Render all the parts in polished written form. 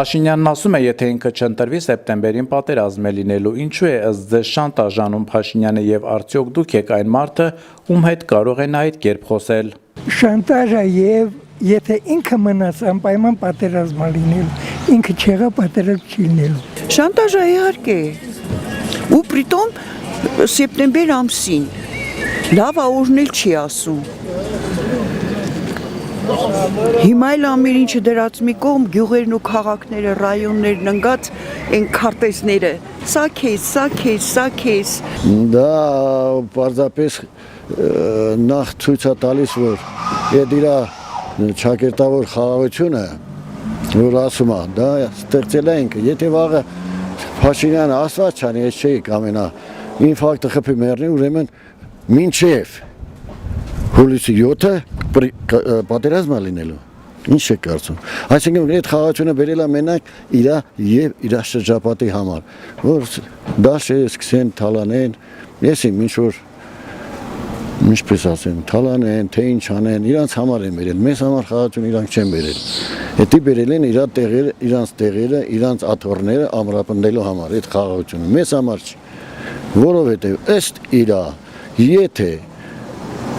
Փաշինյանն ասում է, եթե ինքը չընտրվի, սեպտեմբերին պատերազմ է լինելու, ինչու է ըստ ձեզ շանտաժանում Փաշինյանը եւ արդյոք դուք եք այն մարդը, ում հետ կարող են այդ կերպ խոսել։ Շանտաժը եւ եթե ինքը մնաց անպայման պատերազմ լինելու, ինքը չեղա պատերազմ չի լինելու։ Շանտաժը իհարկե։ Ու պրիտոմ սեպտեմբեր ամսին լավ օրնել չի ասում։ Հիմա էլ ամեն ինչը դրած մի կողմ գյուղերն ու քաղաքները, ռայոններն ընկած են քարտեզները։ Սա քեզ։ Դա պարզապես նախ ցույց է տալիս, որ այդ իր ճակերտավոր խաղաղությունը, որ ասում է, դա ստեղծել է ինքը։ Եթե վաղը Փաշինյանը ասված չանի, ես չէի կամենա ինֆարկտը խփի մեռնի, ուրեմն մինչև հուլիսի 7-ը պատերազմ է լինելու, ինչ է կարծում։ Այսինքն այդ խաղաղությունը բերել է մենակ իր շրջապատի համար, որ դաշը սկսեն թալանեն, ես իմ ինչ-որ, ինչպես ասեմ, թալանեն, թե ինչ անեն, իրանց համար են բերել, մեզ համար խաղաղություն իրանք չեն բերել։ Հետի բերել են իրանց տեղերը, իրանց աթոռները ամրապնդելու համար, այդ խաղաղությունը, մեզ համար չի, որովհետև ըստ իրա, եթե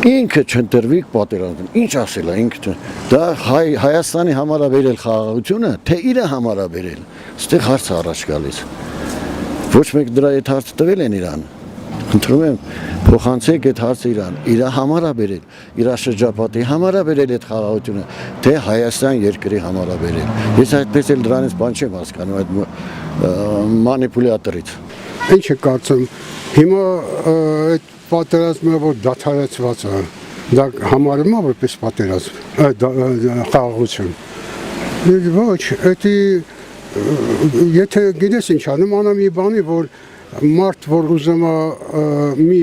ինքը չընտրվի պատերազմ, ինչ ասել է ինքը, դա Հայաստանի համար է բերել խաղաղությունը, թե իրա համար է բերել, ստեղ հարցը առաջ գալիս, ոչ մեկ դրա այդ հարցը տվել են իրան, խնդրում եմ, փոխանցեք այդ հարցը իրան, իրա համար է բերել, իրա շրջապատի համար է բերել այդ խաղաղությունը, թե Հայաստան երկրի համար է բերել, ես այդպես էլ դրանից բան չեմ հասկանում, այդ մանիպուլյատորից։ Ինչ է կարծում, հիմա այդ պատերազմը, որ դադարեցված է, դա համարում է որպես պատերազմ, խաղաղություն։ Ոչ, եթե գիտես ինչ անում, անամ մի բանի, որ մարդ, որ ուզում է մի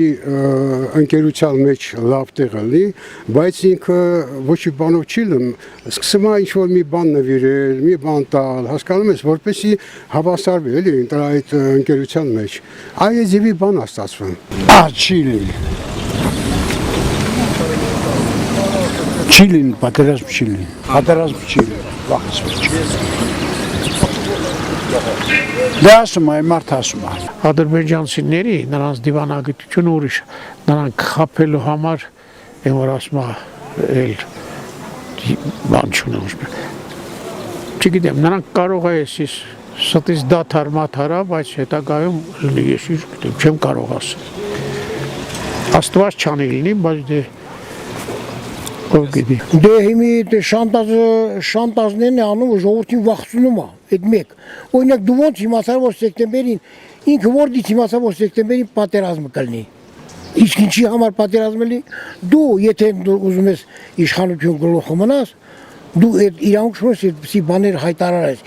ընկերության մեջ լավ տեղը լի, բայց ինքը ոչ մի բանով չի լում, սկսում է ինչ-որ մի բան նվիրել, մի բան տալ, հասկանում ես, որպեսի հավասարվի, էլի, այդ ընկերության մեջ։ Այս ձևի բան է ստացվում։ Չի լինի։ Չի լինի, պատերազմ չի լինի։ Պատերազմ չի լինի, վաղս վերջ։ Դա ասում է, մարդ ասում է։ Ադրբեջանցիների նրանց դիվանագիտությունը ուրիշ, նրանք խաբելու համար, որ ասում է, բան չունեմ։ Չգիտեմ, նրանք կարող է ես ստից դաթար մաթարա, բայց հետագայում լինի, ես չեմ կարող ասել։ Աստված չանի լինի, բայց դե ով գիտի։ Դե հիմի շանտաժներն է անում, ժողովրդին վախցնում է, այդ մեկ։ Օրինակ դու ոնց իմացար, որ սեպտեմբերին, ինքը որտից իմացար, որ սեպտեմբերին պատերազմը կլինի։ Իսկ ինչի համար պատերազմը լինի, դու եթե ուզում ես իշխանություն գլուխը մնաս, դու այդ իրանք չունես այդպիսի բաներ հայտարարես,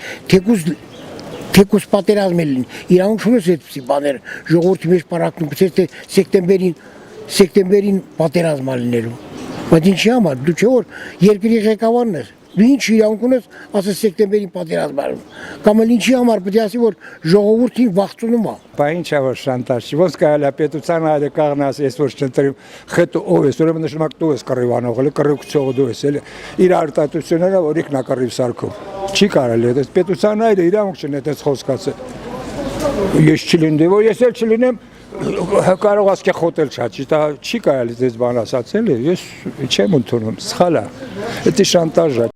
թեկուզ պատերազմ է լինի, իրանք չունես այդպիսի բաներ, ժողովրդի մեջ պարակնում, թե սեպտեմբերին պատերազմ է լինելու։ Բայց ինչի համար, դու չէ որ երկրի ղեկավարն ես, դու ինչ իրանք ունես, ասես սեպտեմբերին պատերազմ է լինում, կամ էլ ինչի համար պետք է ասի, որ ժողովրդին վախցնում է։ Բա ինչ է որ շանտաժ չի, ոնց կարելի է պետության այլ կաղնաս, ես որ չընտրեմ, խետը ով ես, ուրեմն նշանակում դու ես կռիվանող, էլի կռիվացողը դու ես, էլի իր արտադրությունները որ ինքն է կռիվ սարքում։ Չի կարելի, այս պետության այլ իրանք չեն այդպես խոսքացել։ Ես չլինեմ, որ ես էլ չլինեմ, կարող ասկե խոտել չի, դա չի կարելի դες բան ասացել, ես չեմ ընդունում, սխալ է, դա շանտաժ է։